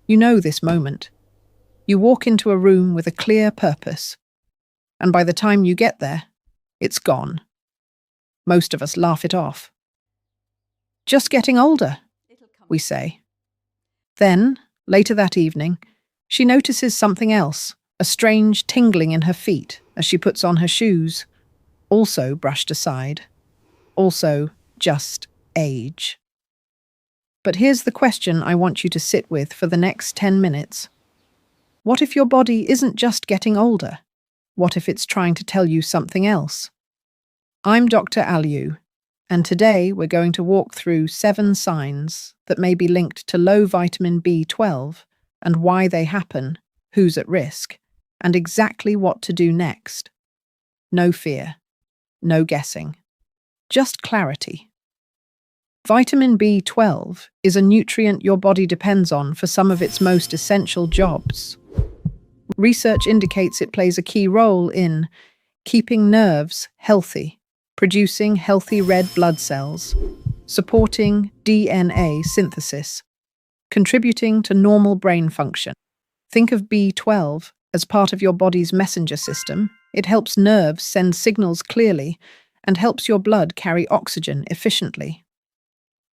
You know this moment. You walk into a room with a clear purpose, and by the time you get there, it's gone. Most of us laugh it off. Just getting older, we say. Then, later that evening, she notices something else, a strange tingling in her feet as she puts on her shoes, also brushed aside, also just age. But here's the question I want you to sit with for the next 10 minutes. What if your body isn't just getting older? What if it's trying to tell you something else? I'm Dr. Aliu, and today we're going to walk through 7 signs that may be linked to low vitamin B12 and why they happen, who's at risk, and exactly what to do next. No fear, no guessing, just clarity. Vitamin B12 is a nutrient your body depends on for some of its most essential jobs. Research indicates it plays a key role in keeping nerves healthy, producing healthy red blood cells, supporting DNA synthesis, contributing to normal brain function. Think of B12 as part of your body's messenger system. It helps nerves send signals clearly and helps your blood carry oxygen efficiently.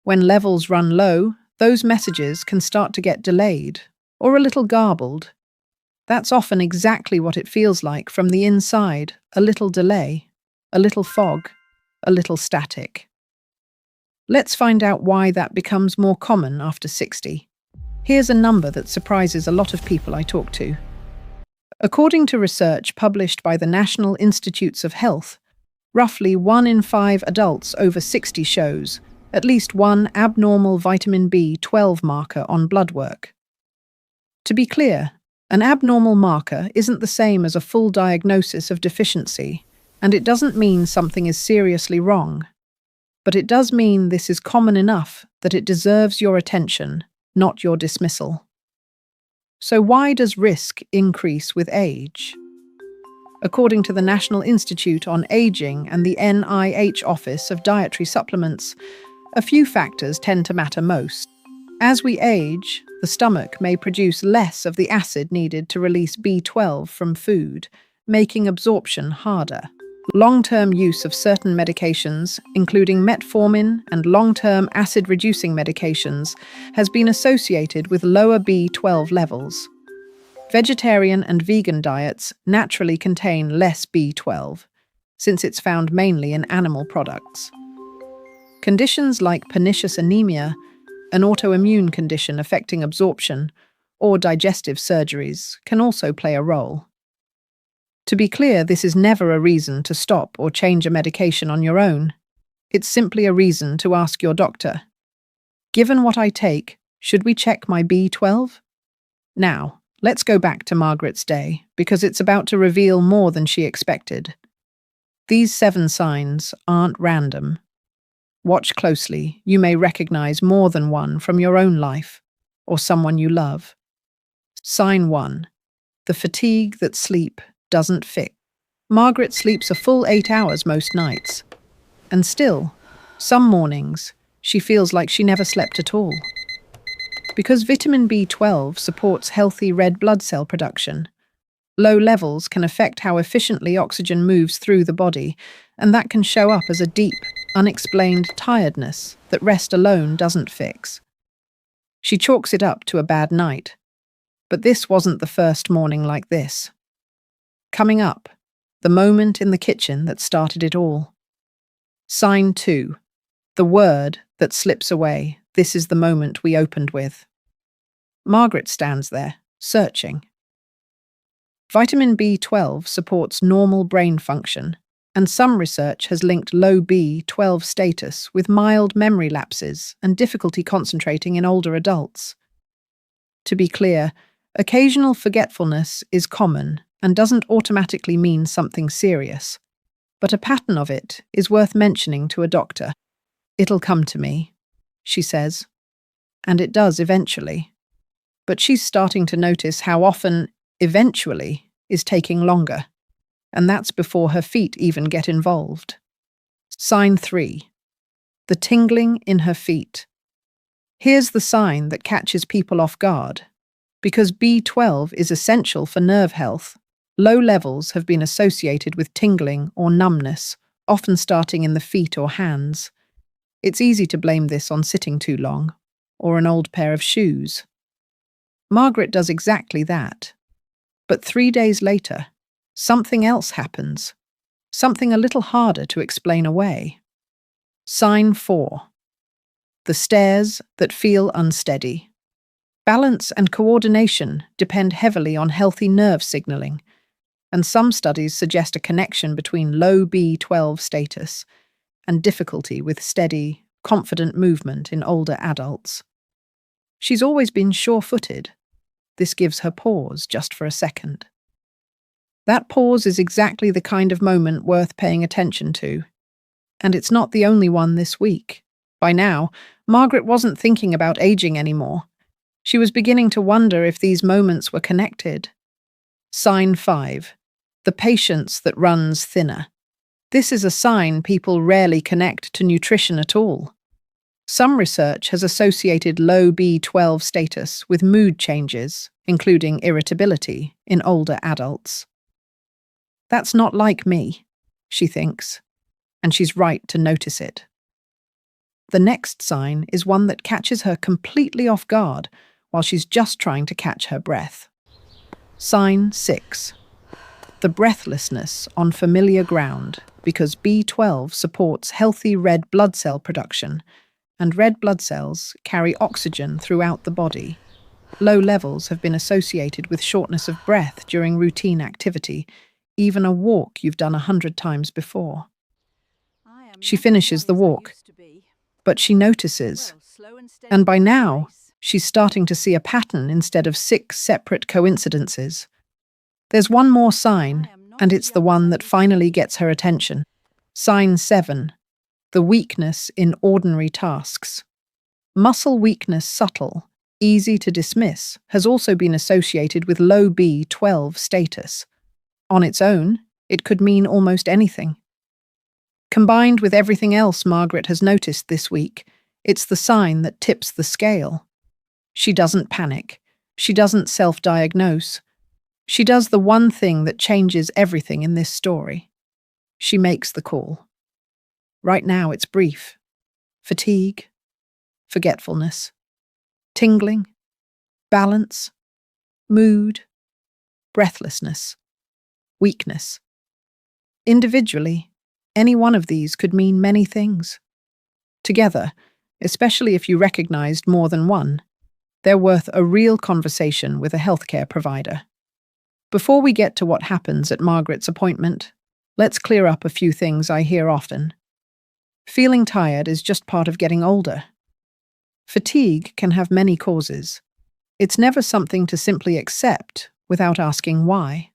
When levels run low, those messages can start to get delayed or a little garbled. That's often exactly what it feels like from the inside, a little delay, a little fog, a little static. Let's find out why that becomes more common after 60. Here's a number that surprises a lot of people I talk to. According to research published by the National Institutes of Health, roughly 1 in 5 adults over 60 shows at least one abnormal vitamin B12 marker on blood work. To be clear, an abnormal marker isn't the same as a full diagnosis of deficiency, and it doesn't mean something is seriously wrong. But it does mean this is common enough that it deserves your attention, not your dismissal. So why does risk increase with age? According to the National Institute on Aging and the NIH Office of Dietary Supplements, a few factors tend to matter most. As we age, the stomach may produce less of the acid needed to release B12 from food, making absorption harder. Long-term use of certain medications, including metformin and long-term acid-reducing medications, has been associated with lower B12 levels. Vegetarian and vegan diets naturally contain less B12, since it's found mainly in animal products. Conditions like pernicious anemia, an autoimmune condition affecting absorption, or digestive surgeries can also play a role. To be clear, this is never a reason to stop or change a medication on your own. It's simply a reason to ask your doctor, given what I take, should we check my B12? Now, let's go back to Margaret's day, because it's about to reveal more than she expected. These 7 signs aren't random. Watch closely, you may recognize more than one from your own life, or someone you love. Sign 1. The fatigue that sleep doesn't fix. Margaret sleeps a full 8 hours most nights. And still, some mornings, she feels like she never slept at all. Because vitamin B12 supports healthy red blood cell production, low levels can affect how efficiently oxygen moves through the body, and that can show up as a deep, unexplained tiredness that rest alone doesn't fix. She chalks it up to a bad night. But this wasn't the first morning like this. Coming up, the moment in the kitchen that started it all. Sign 2. The word that slips away. This is the moment we opened with. Margaret stands there, searching. Vitamin B12 supports normal brain function, and some research has linked low B12 status with mild memory lapses and difficulty concentrating in older adults. To be clear, occasional forgetfulness is common and doesn't automatically mean something serious, but a pattern of it is worth mentioning to a doctor. It'll come to me, she says, and it does eventually. But she's starting to notice how often eventually is taking longer, and that's before her feet even get involved. Sign 3. The tingling in her feet. Here's the sign that catches people off guard. Because B12 is essential for nerve health, low levels have been associated with tingling or numbness, often starting in the feet or hands. It's easy to blame this on sitting too long, or an old pair of shoes. Margaret does exactly that. But 3 days later, something else happens. Something a little harder to explain away. Sign 4. The stairs that feel unsteady. Balance and coordination depend heavily on healthy nerve signaling, and some studies suggest a connection between low B12 status and difficulty with steady, confident movement in older adults. She's always been sure-footed. This gives her pause just for a second. That pause is exactly the kind of moment worth paying attention to. And it's not the only one this week. By now, Margaret wasn't thinking about aging anymore. She was beginning to wonder if these moments were connected. Sign 5. The patience that runs thinner. This is a sign people rarely connect to nutrition at all. Some research has associated low B12 status with mood changes, including irritability, in older adults. That's not like me, she thinks, and she's right to notice it. The next sign is one that catches her completely off guard while she's just trying to catch her breath. Sign 6. The breathlessness on familiar ground, because B12 supports healthy red blood cell production, and red blood cells carry oxygen throughout the body. Low levels have been associated with shortness of breath during routine activity, even a walk you've done 100 times before. She finishes the walk, but she notices, and by now, she's starting to see a pattern instead of 6 separate coincidences. There's one more sign, and it's the one that finally gets her attention. Sign 7. The weakness in ordinary tasks. Muscle weakness, subtle, easy to dismiss, has also been associated with low B12 status. On its own, it could mean almost anything. Combined with everything else Margaret has noticed this week, it's the sign that tips the scale. She doesn't panic. She doesn't self-diagnose. She does the one thing that changes everything in this story. She makes the call. Right now it's brief. Fatigue, forgetfulness, tingling, balance, mood, breathlessness, weakness. Individually, any one of these could mean many things. Together, especially if you recognized more than one, they're worth a real conversation with a healthcare provider. Before we get to what happens at Margaret's appointment, let's clear up a few things I hear often. Feeling tired is just part of getting older. Fatigue can have many causes. It's never something to simply accept without asking why.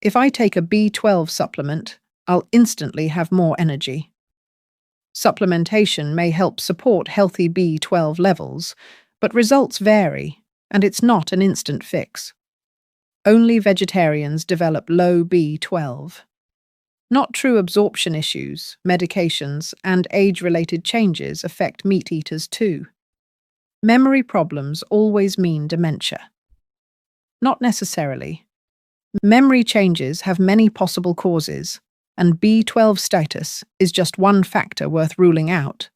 If I take a B12 supplement, I'll instantly have more energy. Supplementation may help support healthy B12 levels, but results vary, and it's not an instant fix. Only vegetarians develop low B12. Not true absorption issues, medications, and age-related changes affect meat eaters too. Memory problems always mean dementia. Not necessarily. Memory changes have many possible causes, and B12 status is just one factor worth ruling out.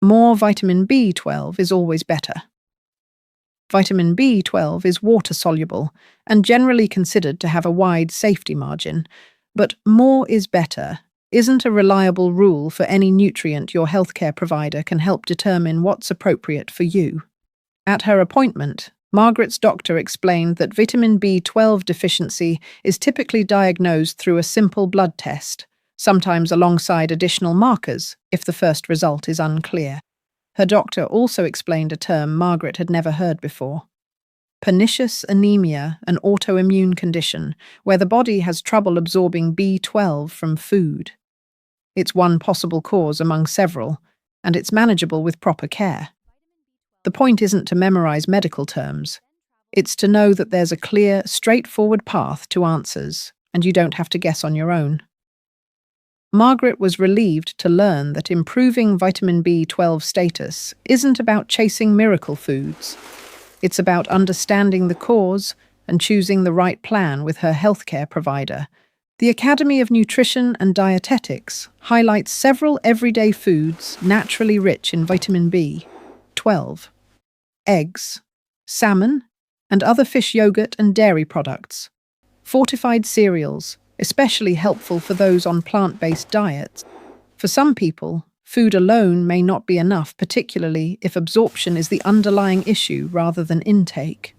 More vitamin B12 is always better. Vitamin B12 is water-soluble and generally considered to have a wide safety margin, but more is better isn't a reliable rule for any nutrient your healthcare provider can help determine what's appropriate for you. At her appointment, Margaret's doctor explained that vitamin B12 deficiency is typically diagnosed through a simple blood test, sometimes alongside additional markers if the first result is unclear. Her doctor also explained a term Margaret had never heard before. Pernicious anemia, an autoimmune condition where the body has trouble absorbing B12 from food. It's one possible cause among several, and it's manageable with proper care. The point isn't to memorize medical terms. It's to know that there's a clear, straightforward path to answers, and you don't have to guess on your own. Margaret was relieved to learn that improving vitamin B12 status isn't about chasing miracle foods. It's about understanding the cause and choosing the right plan with her healthcare provider. The Academy of Nutrition and Dietetics highlights several everyday foods naturally rich in vitamin B12, eggs, salmon, and other fish yogurt and dairy products. Fortified cereals, especially helpful for those on plant-based diets. For some people, food alone may not be enough, particularly if absorption is the underlying issue rather than intake.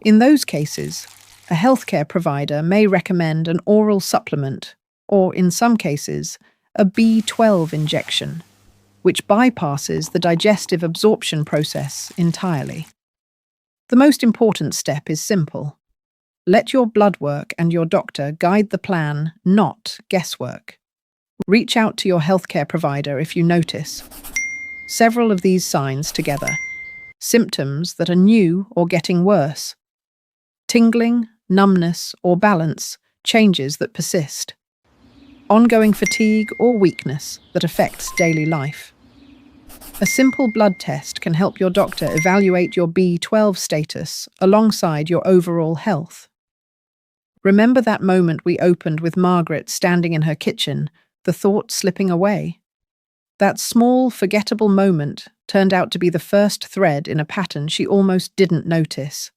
In those cases, a healthcare provider may recommend an oral supplement, or in some cases, a B12 injection, which bypasses the digestive absorption process entirely. The most important step is simple. Let your blood work and your doctor guide the plan, not guesswork. Reach out to your healthcare provider if you notice several of these signs together. Symptoms that are new or getting worse. Tingling, numbness, or balance changes that persist. Ongoing fatigue or weakness that affects daily life. A simple blood test can help your doctor evaluate your B12 status alongside your overall health. Remember that moment we opened with Margaret standing in her kitchen, the thought slipping away? That small, forgettable moment turned out to be the first thread in a pattern she almost didn't notice.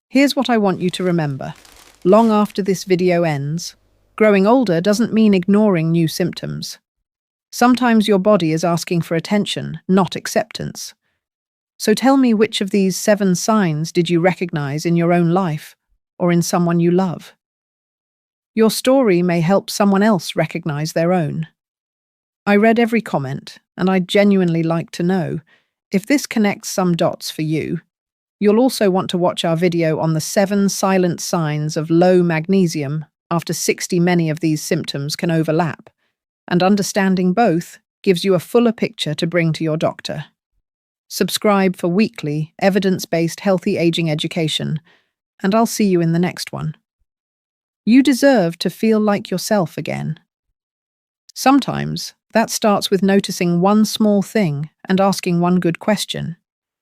Here's what I want you to remember. Long after this video ends, growing older doesn't mean ignoring new symptoms. Sometimes your body is asking for attention, not acceptance. So tell me, which of these 7 signs did you recognize in your own life or in someone you love? Your story may help someone else recognize their own. I read every comment, and I'd genuinely like to know if this connects some dots for you. You'll also want to watch our video on the 7 silent signs of low magnesium. After 60, many of these symptoms can overlap, and understanding both gives you a fuller picture to bring to your doctor. Subscribe for weekly, evidence-based healthy aging education, and I'll see you in the next one. You deserve to feel like yourself again. Sometimes that starts with noticing one small thing and asking one good question.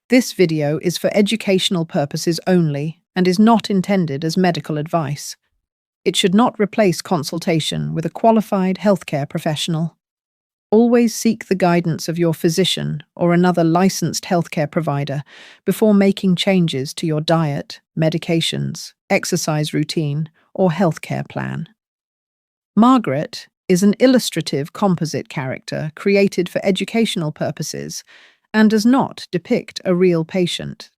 This video is for educational purposes only and is not intended as medical advice. It should not replace consultation with a qualified healthcare professional. Always seek the guidance of your physician or another licensed healthcare provider before making changes to your diet, medications, exercise routine, or healthcare plan. Margaret is an illustrative composite character created for educational purposes and does not depict a real patient.